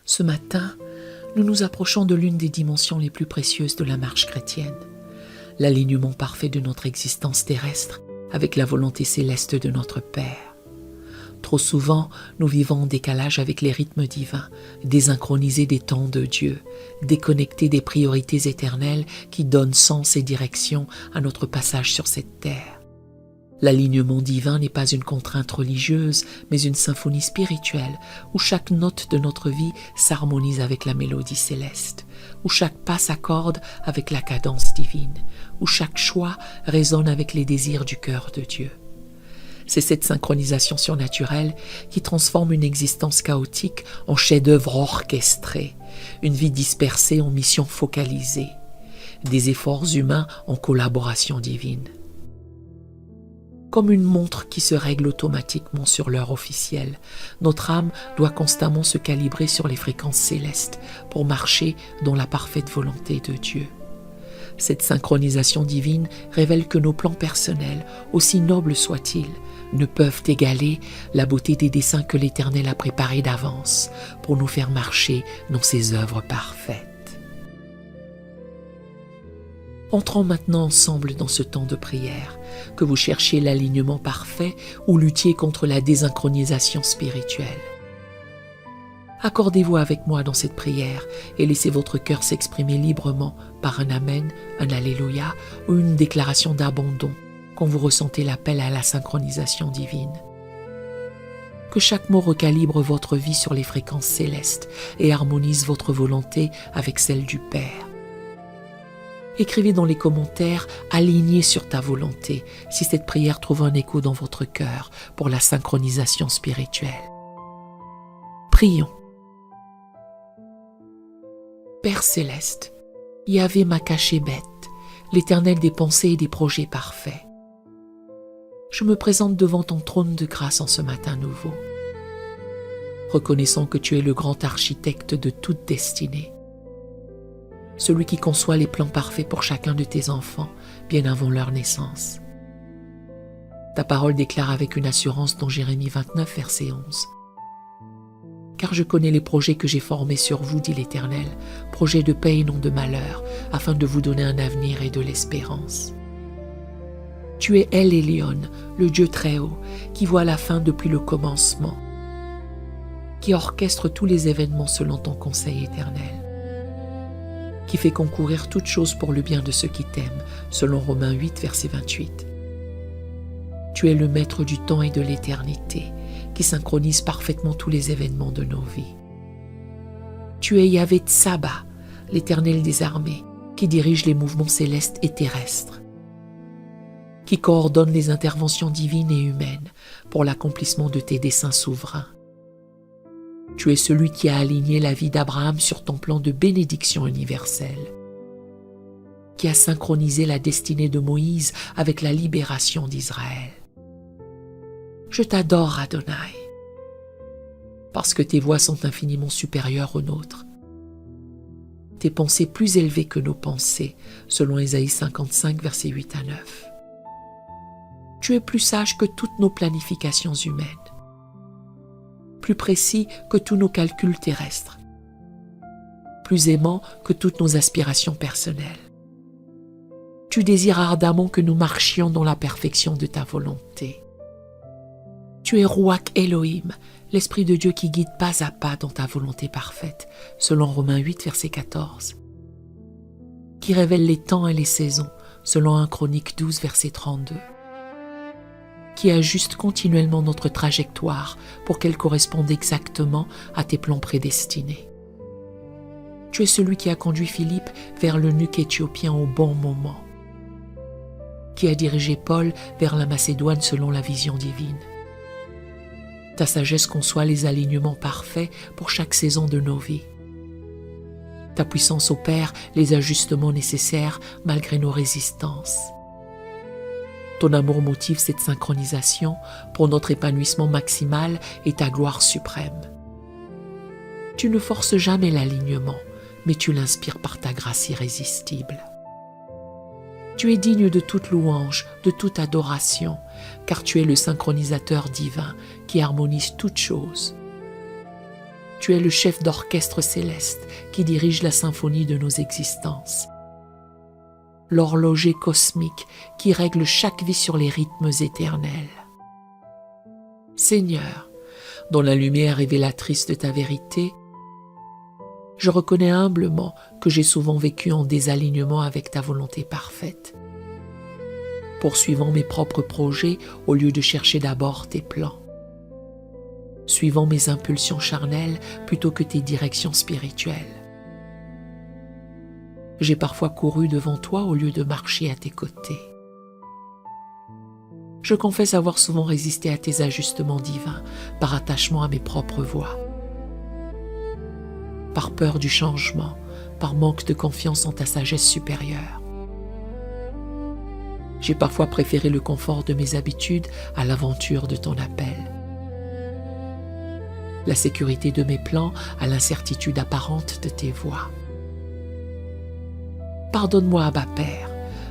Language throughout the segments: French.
Ce matin, nous nous approchons de l'une des dimensions les plus précieuses de la marche chrétienne, l'alignement parfait de notre existence terrestre avec la volonté céleste de notre Père. Trop souvent, nous vivons en décalage avec les rythmes divins, désynchronisés des temps de Dieu, déconnectés des priorités éternelles qui donnent sens et direction à notre passage sur cette terre. L'alignement divin n'est pas une contrainte religieuse, mais une symphonie spirituelle, où chaque note de notre vie s'harmonise avec la mélodie céleste, où chaque pas s'accorde avec la cadence divine, où chaque choix résonne avec les désirs du cœur de Dieu. C'est cette synchronisation surnaturelle qui transforme une existence chaotique en chef-d'œuvre orchestré, une vie dispersée en mission focalisée, des efforts humains en collaboration divine. Comme une montre qui se règle automatiquement sur l'heure officielle, notre âme doit constamment se calibrer sur les fréquences célestes pour marcher dans la parfaite volonté de Dieu. Cette synchronisation divine révèle que nos plans personnels, aussi nobles soient-ils, ne peuvent égaler la beauté des desseins que l'Éternel a préparés d'avance pour nous faire marcher dans ses œuvres parfaites. Entrons maintenant ensemble dans ce temps de prière, que vous cherchiez l'alignement parfait ou luttiez contre la désynchronisation spirituelle. Accordez-vous avec moi dans cette prière et laissez votre cœur s'exprimer librement par un Amen, un Alléluia ou une déclaration d'abandon quand vous ressentez l'appel à la synchronisation divine. Que chaque mot recalibre votre vie sur les fréquences célestes et harmonise votre volonté avec celle du Père. Écrivez dans les commentaires « Aligné sur ta volonté » si cette prière trouve un écho dans votre cœur pour la synchronisation spirituelle. Prions. Père céleste, Yahvé Makashébet, l'Éternel des pensées et des projets parfaits, je me présente devant ton trône de grâce en ce matin nouveau, reconnaissant que tu es le grand architecte de toute destinée, celui qui conçoit les plans parfaits pour chacun de tes enfants bien avant leur naissance. Ta parole déclare avec une assurance dans Jérémie 29, verset 11. Car je connais les projets que j'ai formés sur vous, dit l'Éternel, projets de paix et non de malheur, afin de vous donner un avenir et de l'espérance. Tu es El Elyon, le Dieu très haut, qui voit la fin depuis le commencement, qui orchestre tous les événements selon ton conseil éternel, qui fait concourir toutes choses pour le bien de ceux qui t'aiment, selon Romains 8, verset 28. Tu es le maître du temps et de l'éternité, qui synchronise parfaitement tous les événements de nos vies. Tu es Yahvé Tsaba, l'Éternel des armées, qui dirige les mouvements célestes et terrestres, qui coordonne les interventions divines et humaines pour l'accomplissement de tes desseins souverains. Tu es celui qui a aligné la vie d'Abraham sur ton plan de bénédiction universelle, qui a synchronisé la destinée de Moïse avec la libération d'Israël. Je t'adore, Adonai, parce que tes voies sont infiniment supérieures aux nôtres. Tes pensées plus élevées que nos pensées, selon Ésaïe 55, versets 8 à 9. Tu es plus sage que toutes nos planifications humaines, plus précis que tous nos calculs terrestres, plus aimant que toutes nos aspirations personnelles. Tu désires ardemment que nous marchions dans la perfection de ta volonté. Tu es Ruach Elohim, l'Esprit de Dieu qui guide pas à pas dans ta volonté parfaite, selon Romains 8, verset 14, qui révèle les temps et les saisons, selon 1 Chroniques 12, verset 32, qui ajuste continuellement notre trajectoire pour qu'elle corresponde exactement à tes plans prédestinés. Tu es celui qui a conduit Philippe vers l'eunuque éthiopien au bon moment, qui a dirigé Paul vers la Macédoine selon la vision divine. Ta sagesse conçoit les alignements parfaits pour chaque saison de nos vies. Ta puissance opère les ajustements nécessaires malgré nos résistances. Ton amour motive cette synchronisation pour notre épanouissement maximal et ta gloire suprême. Tu ne forces jamais l'alignement, mais tu l'inspires par ta grâce irrésistible. Tu es digne de toute louange, de toute adoration, car tu es le synchronisateur divin qui harmonise toutes choses. Tu es le chef d'orchestre céleste qui dirige la symphonie de nos existences. L'horloger cosmique qui règle chaque vie sur les rythmes éternels. Seigneur, dans la lumière révélatrice de ta vérité, je reconnais humblement que j'ai souvent vécu en désalignement avec ta volonté parfaite, poursuivant mes propres projets au lieu de chercher d'abord tes plans, suivant mes impulsions charnelles plutôt que tes directions spirituelles. J'ai parfois couru devant toi au lieu de marcher à tes côtés. Je confesse avoir souvent résisté à tes ajustements divins par attachement à mes propres voies, par peur du changement, par manque de confiance en ta sagesse supérieure. J'ai parfois préféré le confort de mes habitudes à l'aventure de ton appel, la sécurité de mes plans à l'incertitude apparente de tes voies. Pardonne-moi, Abba Père,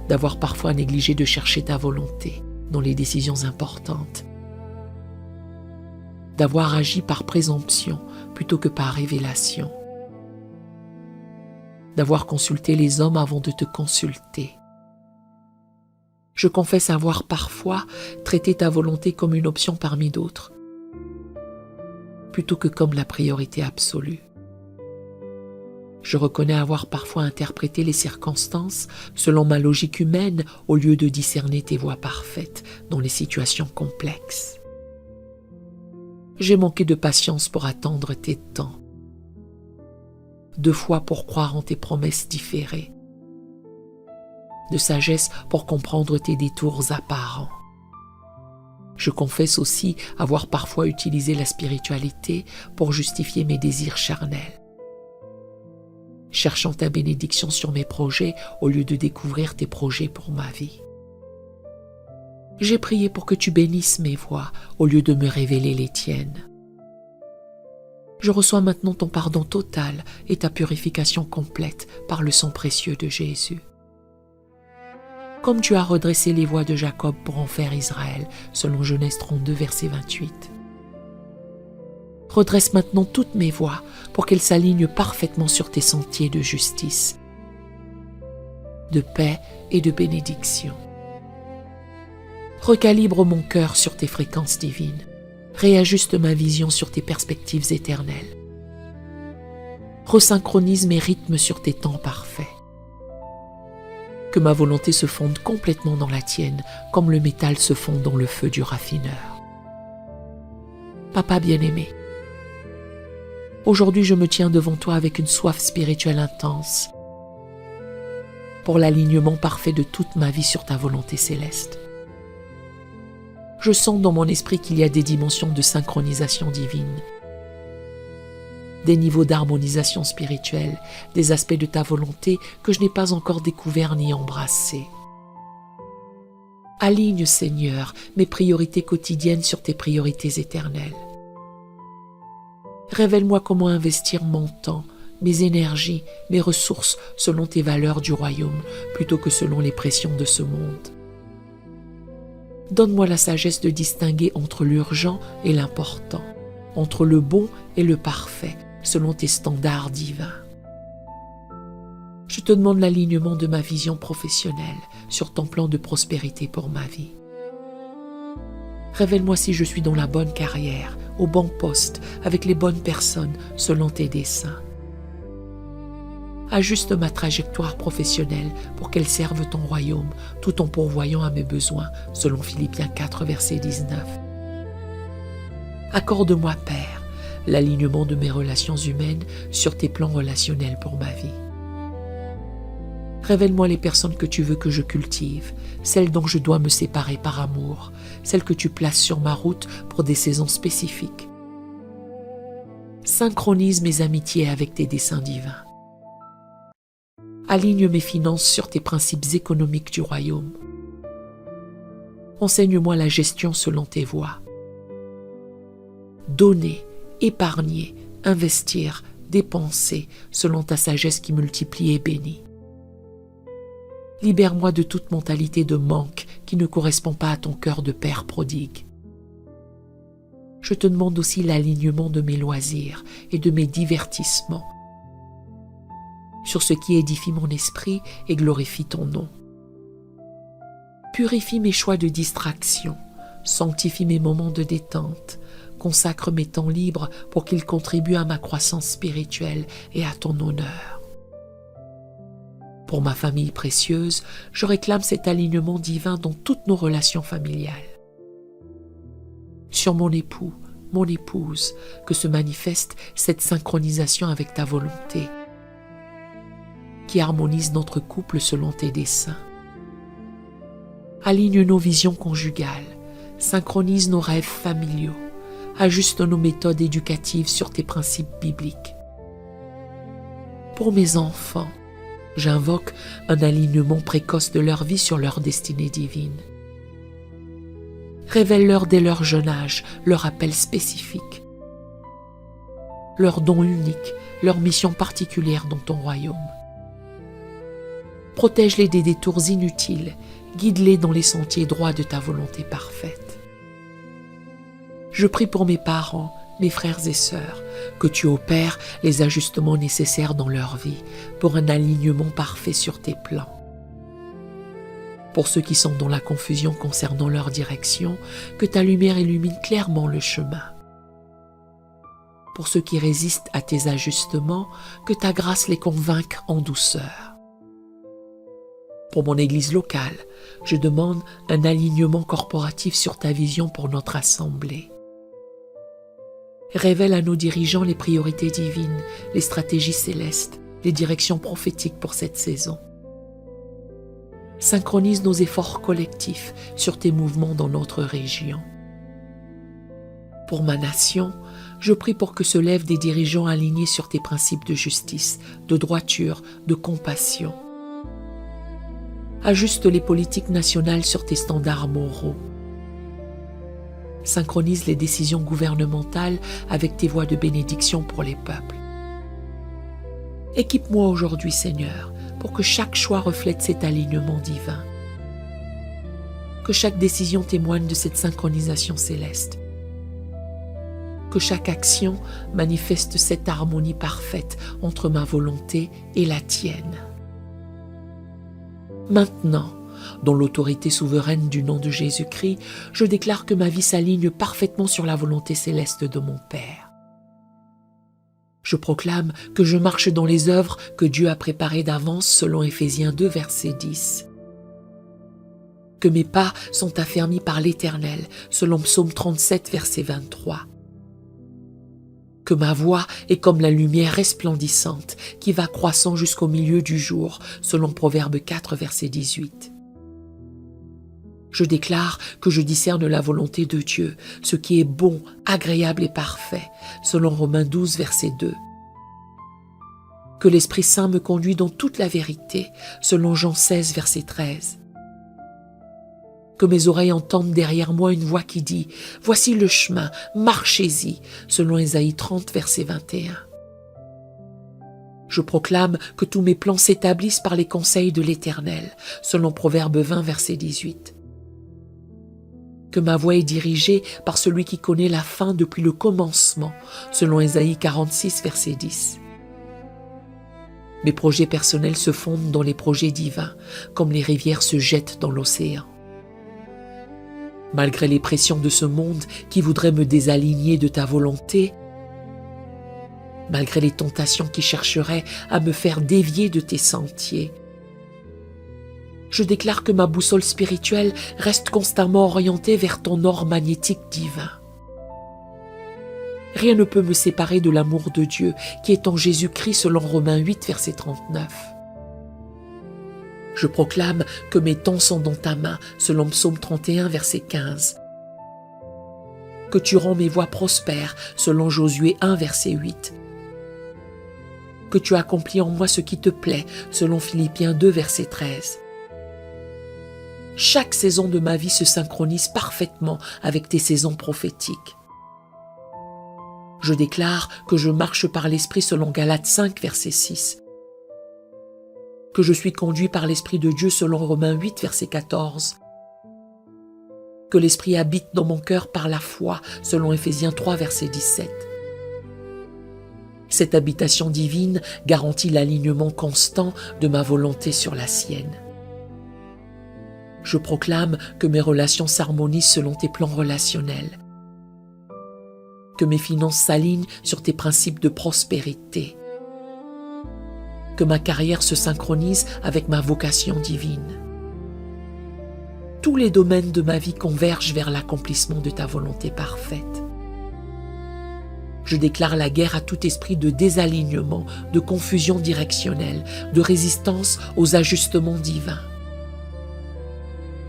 d'avoir parfois négligé de chercher ta volonté dans les décisions importantes, d'avoir agi par présomption plutôt que par révélation, d'avoir consulté les hommes avant de te consulter. Je confesse avoir parfois traité ta volonté comme une option parmi d'autres, plutôt que comme la priorité absolue. Je reconnais avoir parfois interprété les circonstances selon ma logique humaine au lieu de discerner tes voies parfaites dans les situations complexes. J'ai manqué de patience pour attendre tes temps, de foi pour croire en tes promesses différées, de sagesse pour comprendre tes détours apparents. Je confesse aussi avoir parfois utilisé la spiritualité pour justifier mes désirs charnels, cherchant ta bénédiction sur mes projets au lieu de découvrir tes projets pour ma vie. J'ai prié pour que tu bénisses mes voies au lieu de me révéler les tiennes. Je reçois maintenant ton pardon total et ta purification complète par le sang précieux de Jésus. Comme tu as redressé les voies de Jacob pour en faire Israël, selon Genèse 32, verset 28. Redresse maintenant toutes mes voies pour qu'elles s'alignent parfaitement sur tes sentiers de justice, de paix et de bénédiction. Recalibre mon cœur sur tes fréquences divines, réajuste ma vision sur tes perspectives éternelles, resynchronise mes rythmes sur tes temps parfaits. Que ma volonté se fonde complètement dans la tienne, comme le métal se fond dans le feu du raffineur. Papa bien-aimé, aujourd'hui je me tiens devant toi avec une soif spirituelle intense pour l'alignement parfait de toute ma vie sur ta volonté céleste. Je sens dans mon esprit qu'il y a des dimensions de synchronisation divine, des niveaux d'harmonisation spirituelle, des aspects de ta volonté que je n'ai pas encore découverts ni embrassés. Aligne, Seigneur, mes priorités quotidiennes sur tes priorités éternelles. Révèle-moi comment investir mon temps, mes énergies, mes ressources selon tes valeurs du royaume, plutôt que selon les pressions de ce monde. Donne-moi la sagesse de distinguer entre l'urgent et l'important, entre le bon et le parfait, selon tes standards divins. Je te demande l'alignement de ma vision professionnelle sur ton plan de prospérité pour ma vie. Révèle-moi si je suis dans la bonne carrière, au bon poste, avec les bonnes personnes, selon tes desseins. Ajuste ma trajectoire professionnelle pour qu'elle serve ton royaume, tout en pourvoyant à mes besoins, selon Philippiens 4, verset 19. Accorde-moi, Père, l'alignement de mes relations humaines sur tes plans relationnels pour ma vie. Révèle-moi les personnes que tu veux que je cultive, celles dont je dois me séparer par amour, celles que tu places sur ma route pour des saisons spécifiques. Synchronise mes amitiés avec tes desseins divins. Aligne mes finances sur tes principes économiques du royaume. Enseigne-moi la gestion selon tes voies. Donner, épargner, investir, dépenser selon ta sagesse qui multiplie et bénit. Libère-moi de toute mentalité de manque qui ne correspond pas à ton cœur de père prodigue. je te demande aussi l'alignement de mes loisirs et de mes divertissements sur ce qui édifie mon esprit et glorifie ton nom. Purifie mes choix de distraction, sanctifie mes moments de détente, consacre mes temps libres pour qu'ils contribuent à ma croissance spirituelle et à ton honneur. Pour ma famille précieuse, je réclame cet alignement divin dans toutes nos relations familiales. Sur mon époux, mon épouse, que se manifeste cette synchronisation avec ta volonté, qui harmonise notre couple selon tes desseins. Aligne nos visions conjugales, synchronise nos rêves familiaux, ajuste nos méthodes éducatives sur tes principes bibliques. Pour mes enfants, j'invoque un alignement précoce de leur vie sur leur destinée divine. Révèle-leur dès leur jeune âge leur appel spécifique, leur don unique, leur mission particulière dans ton royaume. Protège-les des détours inutiles, guide-les dans les sentiers droits de ta volonté parfaite. Je prie pour mes parents, mes frères et sœurs, que tu opères les ajustements nécessaires dans leur vie pour un alignement parfait sur tes plans. Pour ceux qui sont dans la confusion concernant leur direction, que ta lumière illumine clairement le chemin. Pour ceux qui résistent à tes ajustements, que ta grâce les convainque en douceur. Pour mon Église locale, je demande un alignement corporatif sur ta vision pour notre assemblée. Révèle à nos dirigeants les priorités divines, les stratégies célestes, les directions prophétiques pour cette saison. Synchronise nos efforts collectifs sur tes mouvements dans notre région. Pour ma nation, je prie pour que se lèvent des dirigeants alignés sur tes principes de justice, de droiture, de compassion. Ajuste les politiques nationales sur tes standards moraux. Synchronise les décisions gouvernementales avec tes voies de bénédiction pour les peuples. Équipe-moi aujourd'hui, Seigneur, pour que chaque choix reflète cet alignement divin. Que chaque décision témoigne de cette synchronisation céleste. Que chaque action manifeste cette harmonie parfaite entre ma volonté et la tienne. Maintenant, dans l'autorité souveraine du nom de Jésus-Christ, je déclare que ma vie s'aligne parfaitement sur la volonté céleste de mon Père. Je proclame que je marche dans les œuvres que Dieu a préparées d'avance selon Éphésiens 2, verset 10. Que mes pas sont affermis par l'Éternel selon Psaume 37, verset 23. Que ma voix est comme la lumière resplendissante qui va croissant jusqu'au milieu du jour, selon Proverbe 4, verset 18. Je déclare que je discerne la volonté de Dieu, ce qui est bon, agréable et parfait, selon Romains 12, verset 2. Que l'Esprit Saint me conduit dans toute la vérité, selon Jean 16, verset 13. Que mes oreilles entendent derrière moi une voix qui dit « Voici le chemin, marchez-y » selon Ésaïe 30, verset 21. Je proclame que tous mes plans s'établissent par les conseils de l'Éternel, selon Proverbe 20, verset 18. Que ma voie est dirigée par celui qui connaît la fin depuis le commencement, selon Ésaïe 46, verset 10. Mes projets personnels se fondent dans les projets divins, comme les rivières se jettent dans l'océan. Malgré les pressions de ce monde qui voudraient me désaligner de ta volonté, malgré les tentations qui chercheraient à me faire dévier de tes sentiers, je déclare que ma boussole spirituelle reste constamment orientée vers ton or magnétique divin. Rien ne peut me séparer de l'amour de Dieu qui est en Jésus-Christ selon Romains 8, verset 39. Je proclame que mes temps sont dans ta main, selon Psaume 31, verset 15. Que tu rends mes voies prospères, selon Josué 1, verset 8. Que tu accomplis en moi ce qui te plaît, selon Philippiens 2, verset 13. Chaque saison de ma vie se synchronise parfaitement avec tes saisons prophétiques. Je déclare que je marche par l'Esprit selon Galates 5, verset 6. Que je suis conduit par l'Esprit de Dieu selon Romains 8, verset 14. Que l'Esprit habite dans mon cœur par la foi, selon Éphésiens 3, verset 17. Cette habitation divine garantit l'alignement constant de ma volonté sur la sienne. Je proclame que mes relations s'harmonisent selon tes plans relationnels, que mes finances s'alignent sur tes principes de prospérité, que ma carrière se synchronise avec ma vocation divine. Tous les domaines de ma vie convergent vers l'accomplissement de ta volonté parfaite. Je déclare la guerre à tout esprit de désalignement, de confusion directionnelle, de résistance aux ajustements divins.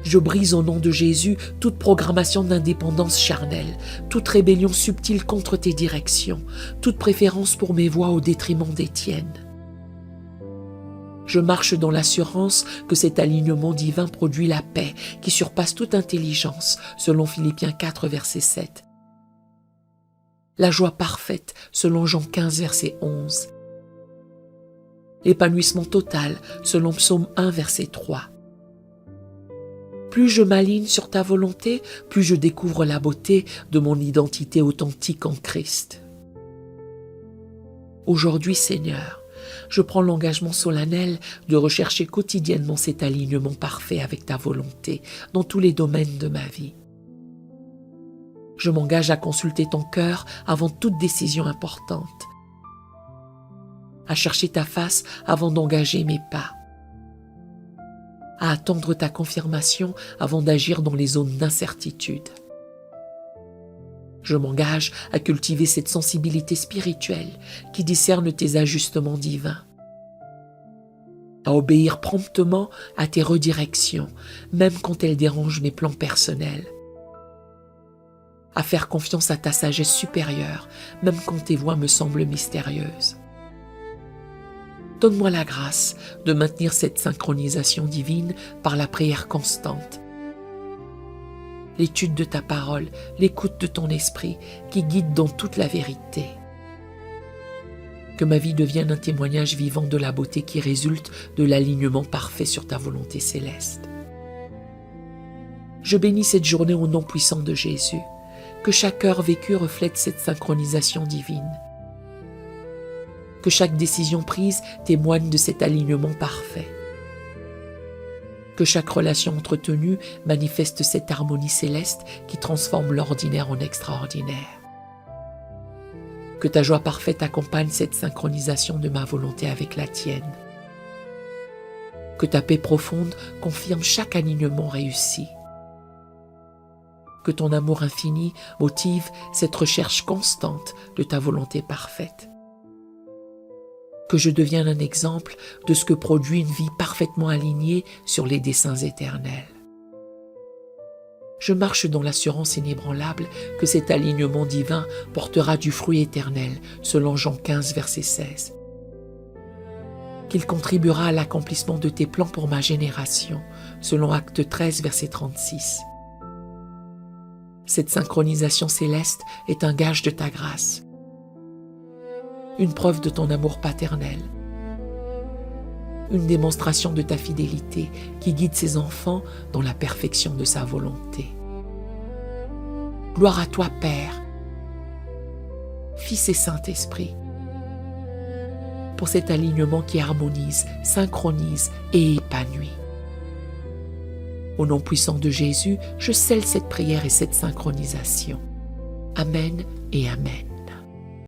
Je brise au nom de Jésus toute programmation d'indépendance charnelle, toute rébellion subtile contre tes directions, toute préférence pour mes voies au détriment des tiennes. Je marche dans l'assurance que cet alignement divin produit la paix qui surpasse toute intelligence, selon Philippiens 4, verset 7. La joie parfaite, selon Jean 15, verset 11. L'épanouissement total, selon Psaume 1, verset 3. Plus je m'aligne sur ta volonté, plus je découvre la beauté de mon identité authentique en Christ. Aujourd'hui, Seigneur, je prends l'engagement solennel de rechercher quotidiennement cet alignement parfait avec ta volonté dans tous les domaines de ma vie. Je m'engage à consulter ton cœur avant toute décision importante, à chercher ta face avant d'engager mes pas, à attendre ta confirmation avant d'agir dans les zones d'incertitude. Je m'engage à cultiver cette sensibilité spirituelle qui discerne tes ajustements divins, à obéir promptement à tes redirections, même quand elles dérangent mes plans personnels, à faire confiance à ta sagesse supérieure, même quand tes voies me semblent mystérieuses. Donne-moi la grâce de maintenir cette synchronisation divine par la prière constante, l'étude de ta parole, l'écoute de ton esprit qui guide dans toute la vérité. Que ma vie devienne un témoignage vivant de la beauté qui résulte de l'alignement parfait sur ta volonté céleste. Je bénis cette journée au nom puissant de Jésus. Que chaque heure vécue reflète cette synchronisation divine. Que chaque décision prise témoigne de cet alignement parfait. Que chaque relation entretenue manifeste cette harmonie céleste qui transforme l'ordinaire en extraordinaire. Que ta joie parfaite accompagne cette synchronisation de ma volonté avec la tienne. Que ta paix profonde confirme chaque alignement réussi. Que ton amour infini motive cette recherche constante de ta volonté parfaite. Que je devienne un exemple de ce que produit une vie parfaitement alignée sur les desseins éternels. Je marche dans l'assurance inébranlable que cet alignement divin portera du fruit éternel, selon Jean 15, verset 16. Qu'il contribuera à l'accomplissement de tes plans pour ma génération, selon Acte 13, verset 36. Cette synchronisation céleste est un gage de ta grâce, une preuve de ton amour paternel, une démonstration de ta fidélité qui guide ses enfants dans la perfection de sa volonté. Gloire à toi, Père, Fils et Saint-Esprit, pour cet alignement qui harmonise, synchronise et épanouit. Au nom puissant de Jésus, je scelle cette prière et cette synchronisation. Amen et Amen.